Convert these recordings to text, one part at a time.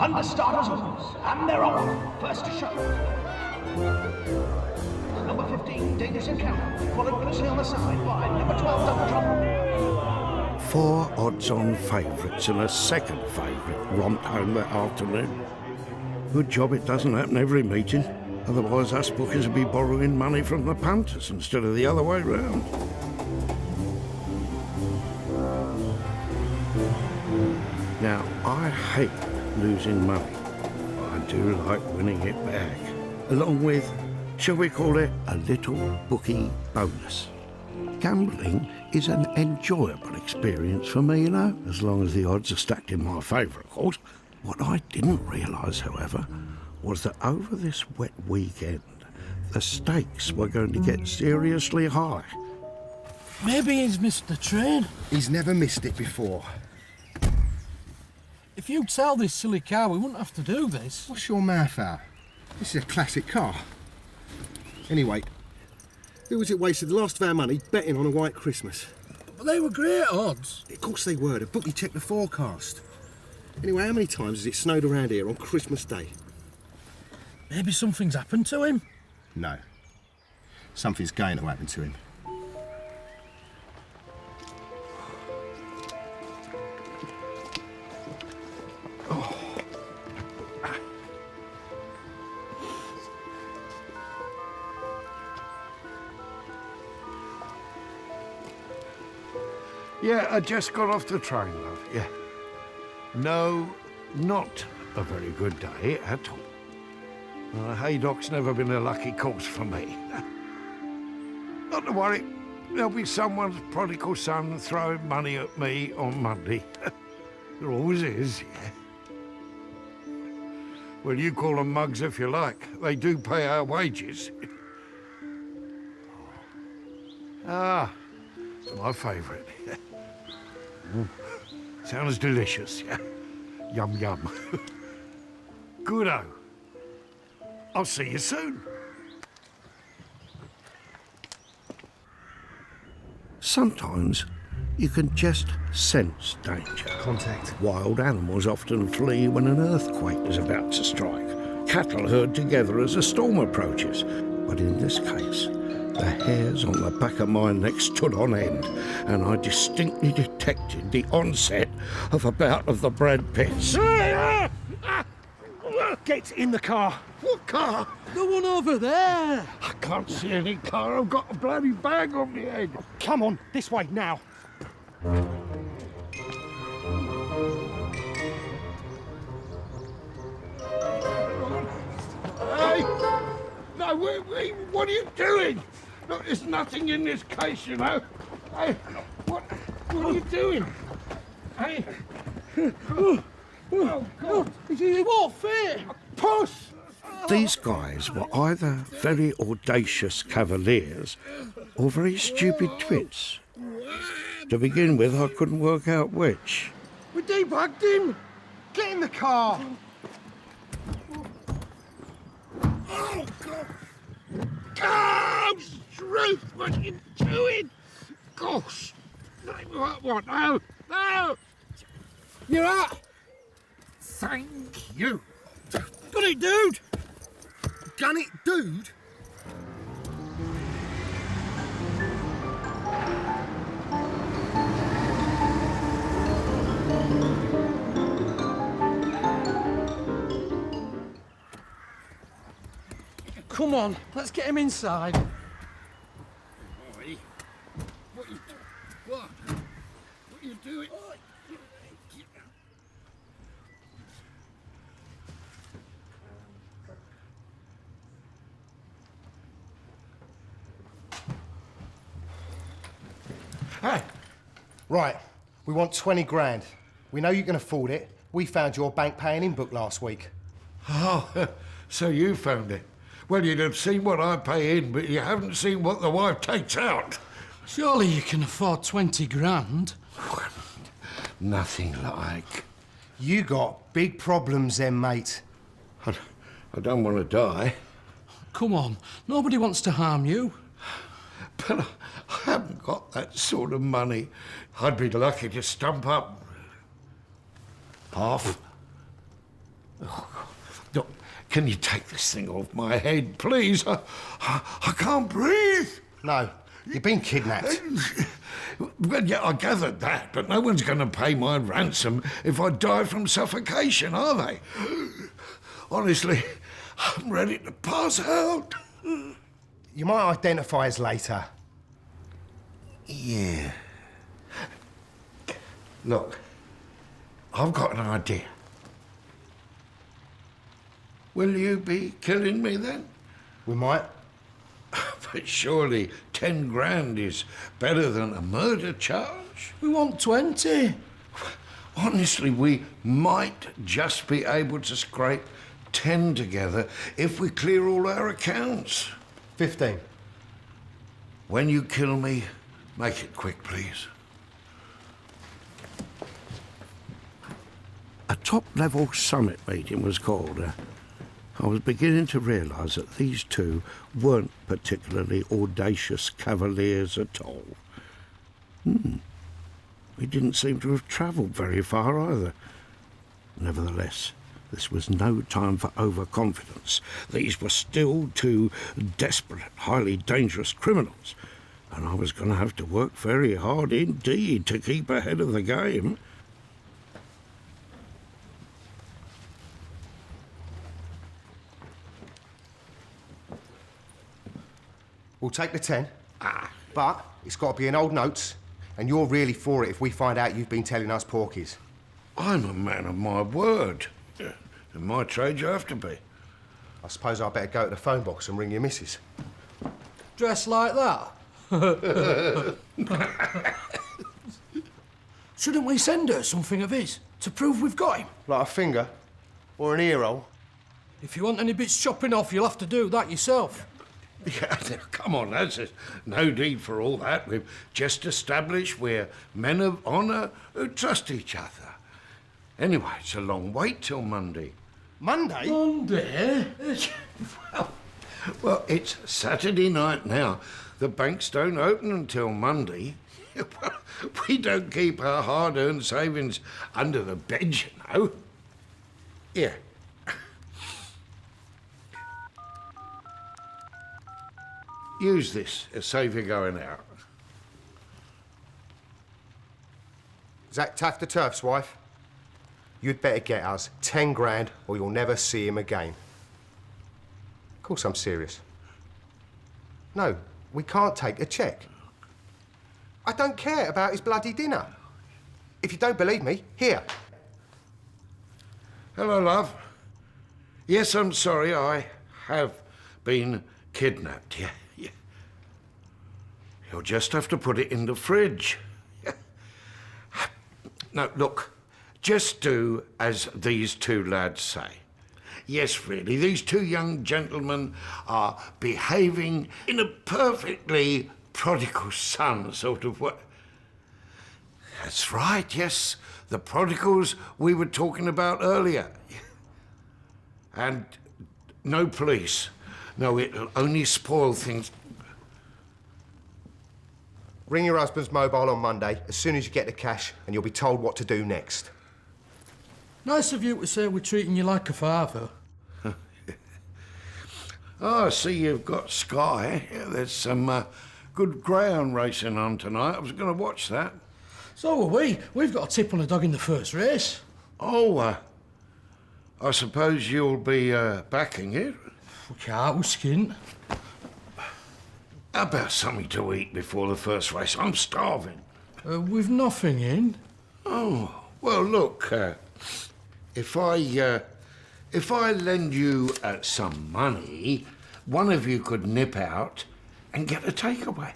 Under starters orders, and they're off. First to show. Number 15, Dangerous Encounter, followed closely on the side by number 12, Double Trouble. 4 odds-on favourites and a second favourite romped home that afternoon. Good job it doesn't happen every meeting. Otherwise us bookies would be borrowing money from the punters instead of the other way round. Now, I hate losing money. I do like winning it back. Along with, shall we call it, a little bookie bonus. Gambling is an enjoyable experience for me, you know, as long as the odds are stacked in my favour, of course. What I didn't realise, however, was that over this wet weekend, the stakes were going to get seriously high. Maybe he's missed the train. He's never missed it before. If you'd sell this silly car, we wouldn't have to do this. What's your mouth out? This is a classic car. Anyway, who was it wasted the last of our money betting on a white Christmas? But they were great odds. Of course they were. The bookie checked the forecast. Anyway, how many times has it snowed around here on Christmas Day? Maybe something's happened to him. No. Something's going to happen to him. Yeah, I just got off the train, love, yeah. No, not a very good day at all. Haydock's never been a lucky course for me. Not to worry, there'll be someone's prodigal son throwing money at me on Monday. There always is, yeah. Well, you call them mugs if you like. They do pay our wages. Ah, it's my favourite. Sounds delicious, yeah. Yum, yum. Good-o. I'll see you soon. Sometimes you can just sense danger. Contact. Wild animals often flee when an earthquake is about to strike. Cattle herd together as a storm approaches. But in this case, the hairs on the back of my neck stood on end, and I distinctly detected the onset of a bout of the Brad Pitts. Get in the car. What car? The one over there. I can't see any car. I've got a bloody bag on my head. Come on, this way now. Hey! No, wait, what are you doing? Look, there's nothing in this case, you know. Hey, what are you doing? Hey! Oh, God! It won't fit. Push! These guys were either very audacious cavaliers or very stupid twits. To begin with, I couldn't work out which. We debugged him! Get in the car! Oh, God! Oh, Ruth, what are you doing? Gosh! What? No! You're out. Thank you. Got it, dude. Gun it, dude! Come on, let's get him inside. Boy, what are you doing? Hey! Right, we want 20 grand. We know you can afford it. We found your bank paying in book last week. Oh, so you found it. Well, you'd have seen what I pay in, but you haven't seen what the wife takes out. Surely you can afford 20 grand. Nothing like. You got big problems then, mate. I don't want to die. Come on, nobody wants to harm you. But I haven't got that sort of money. I'd be lucky to stump up half. Look, can you take this thing off my head, please? I can't breathe. No, you've been kidnapped. Well, yeah, I gathered that, but no one's going to pay my ransom if I die from suffocation, are they? Honestly, I'm ready to pass out. You might identify us later. Yeah. Look, I've got an idea. Will you be killing me then? We might. But surely 10 grand is better than a murder charge. We want 20. Honestly, we might just be able to scrape 10 together if we clear all our accounts. 15. When you kill me, make it quick, please. A top-level summit meeting was called. I was beginning to realise that these two weren't particularly audacious cavaliers at all. We didn't seem to have travelled very far either. Nevertheless, this was no time for overconfidence. These were still two desperate, highly dangerous criminals, and I was going to have to work very hard indeed to keep ahead of the game. We'll take the 10. But it's got to be in old notes, and you're really for it if we find out you've been telling us porkies. I'm a man of my word. In my trade, you have to be. I suppose I'd better go to the phone box and ring your missus. Dressed like that? Shouldn't we send her something of his to prove we've got him? Like a finger? Or an ear roll? If you want any bits chopping off, you'll have to do that yourself. Yeah, come on, lads. There's no need for all that. We've just established we're men of honour who trust each other. Anyway, it's a long wait till Monday. Monday? Monday? Well, it's Saturday night now. The banks don't open until Monday. Well, we don't keep our hard-earned savings under the bed, you know. Yeah. Use this to save you going out. Is that Taff the Turf's wife? You'd better get us 10 grand or you'll never see him again. Of course I'm serious. No, we can't take a cheque. I don't care about his bloody dinner. If you don't believe me, here. Hello, love. Yes, I'm sorry, I have been kidnapped, yeah. You'll just have to put it in the fridge. No, look, just do as these two lads say. Yes, really, these two young gentlemen are behaving in a perfectly prodigal son sort of way. That's right, yes, the prodigals we were talking about earlier. And no police. No, it'll only spoil things. Ring your husband's mobile on Monday as soon as you get the cash and you'll be told what to do next. Nice of you to say we're treating you like a father. Oh, I see you've got Sky. Yeah, there's some good greyhound racing on tonight. I was going to watch that. So are we. We've got a tip on a dog in the first race. Oh, I suppose you'll be backing it. We can't, we're skint. How about something to eat before the first race? I'm starving. With nothing in. Oh, well, look, if I lend you some money, one of you could nip out and get a takeaway.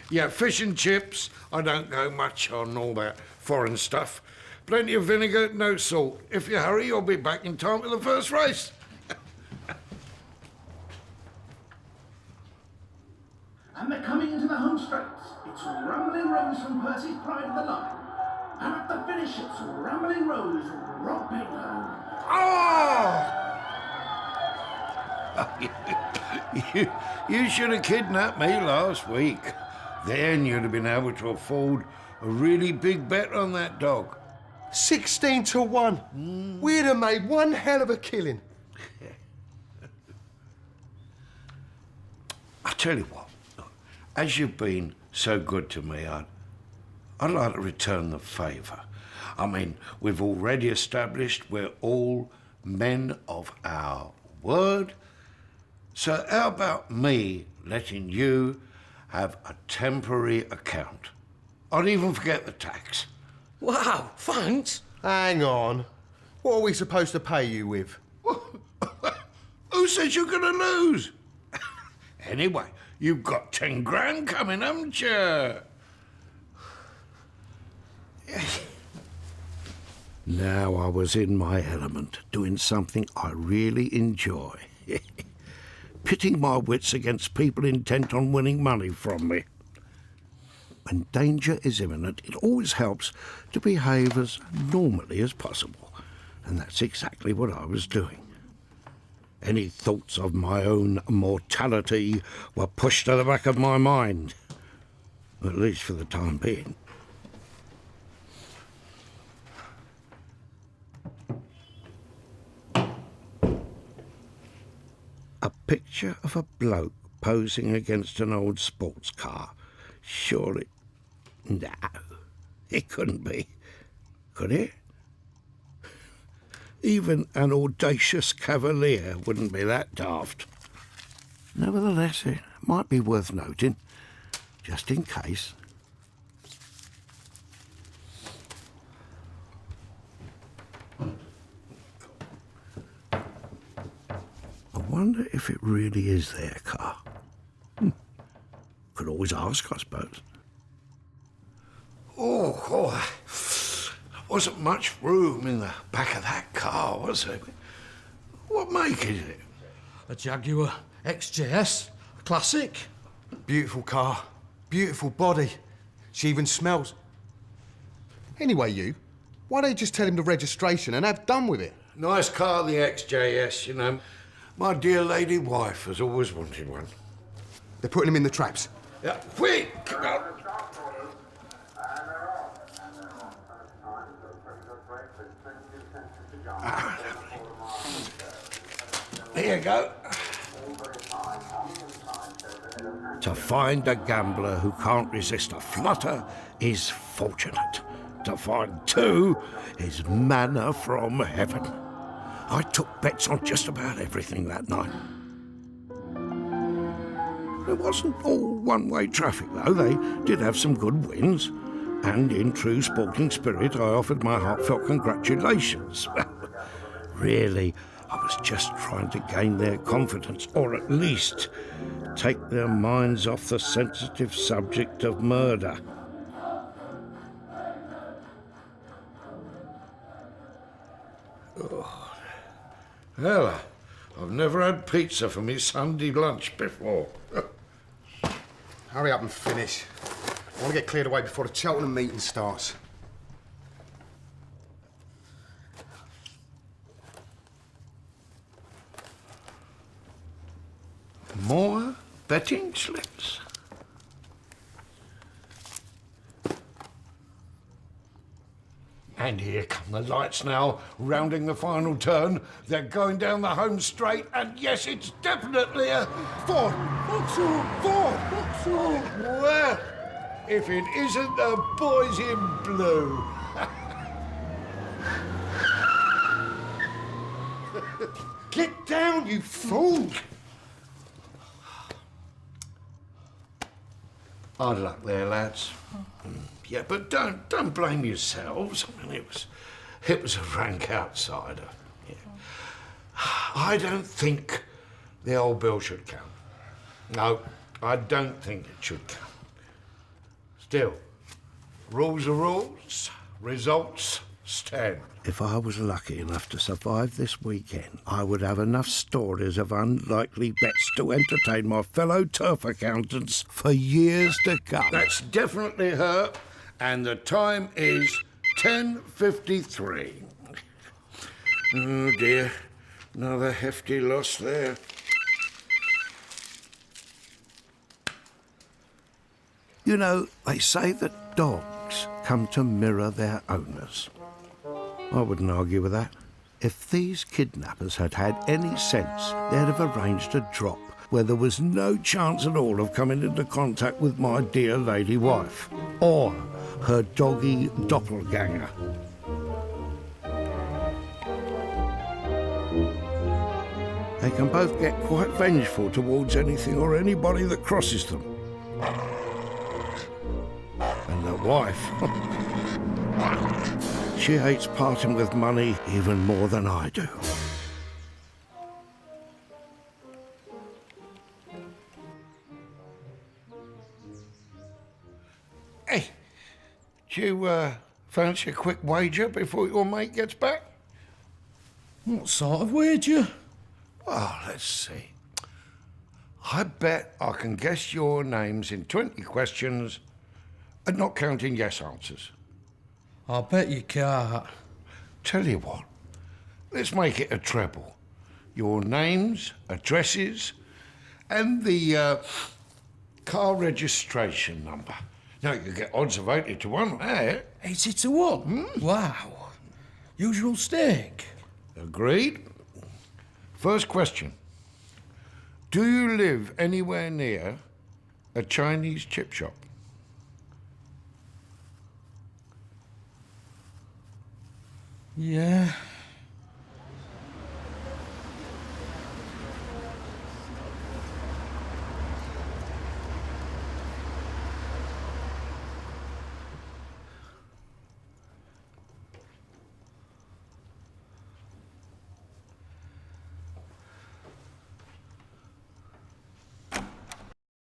Yeah, fish and chips. I don't go much on all that foreign stuff. Plenty of vinegar, no salt. If you hurry, you'll be back in time for the first race. And they're coming into the home straights. It's Rumbling Rose from Percy's Pride of the Line. And at the finish, it's Rumbling Rose, romping home. Oh! You should have kidnapped me last week. Then you'd have been able to afford a really big bet on that dog. 16 to 1. We'd have made one hell of a killing. I tell you what, as you've been so good to me, I'd like to return the favour. I mean, we've already established we're all men of our word. So how about me letting you have a temporary account? I'd even forget the tax. Wow, thanks. Hang on. What are we supposed to pay you with? Who says you're going to lose? Anyway, you've got 10 grand coming, haven't you? Now I was in my element, doing something I really enjoy. Pitting my wits against people intent on winning money from me. When danger is imminent, it always helps to behave as normally as possible. And that's exactly what I was doing. Any thoughts of my own mortality were pushed to the back of my mind. At least for the time being. A picture of a bloke posing against an old sports car. Surely... No, it couldn't be. Could it? Even an audacious cavalier wouldn't be that daft. Nevertheless, it might be worth noting, just in case. I wonder if it really is their car. Could always ask, I suppose. Oh, there wasn't much room in the back of that car, was there? What make is it? A Jaguar XJS, a classic. Beautiful car. Beautiful body. She even smells. Anyway, why don't you just tell him the registration and have done with it? Nice car, the XJS, you know. My dear lady wife has always wanted one. They're putting him in the traps. Yeah, quick! Come on. Here you go. To find a gambler who can't resist a flutter is fortunate. To find two is manna from heaven. I took bets on just about everything that night. It wasn't all one-way traffic, though. They did have some good wins. And in true sporting spirit, I offered my heartfelt congratulations. Really, I was just trying to gain their confidence, or at least take their minds off the sensitive subject of murder. Oh. Well, I've never had pizza for me Sunday lunch before. Hurry up and finish. I want to get cleared away before the Cheltenham meeting starts. More betting slips. And here come the lights now, rounding the final turn. They're going down the home straight, and yes, it's definitely a Ford. Vauxhall. Ford. Vauxhall. Well, if it isn't the boys in blue. Get down, you fool! Hard luck there, lads. Yeah, but don't blame yourselves. I mean, it was a rank outsider. Yeah. I don't think the old bill should count. No, I don't think it should count. Still, rules are rules. Results stand. If I was lucky enough to survive this weekend, I would have enough stories of unlikely bets to entertain my fellow turf accountants for years to come. That's definitely her, and the time is 10:53. Oh dear, another hefty loss there. You know, they say that dogs come to mirror their owners. I wouldn't argue with that. If these kidnappers had had any sense, they'd have arranged a drop where there was no chance at all of coming into contact with my dear lady wife, or her doggy doppelganger. They can both get quite vengeful towards anything or anybody that crosses them. And the wife, she hates parting with money even more than I do. Hey, do you fancy a quick wager before your mate gets back? What sort of wager? Oh, let's see. I bet I can guess your names in 20 questions, and not counting yes answers. I bet you can't. Tell you what, let's make it a treble. Your names, addresses, and the car registration number. Now, you get odds of 80 to 1 there. 80 to 1? Wow. Usual stake. Agreed. First question. Do you live anywhere near a Chinese chip shop? Yeah,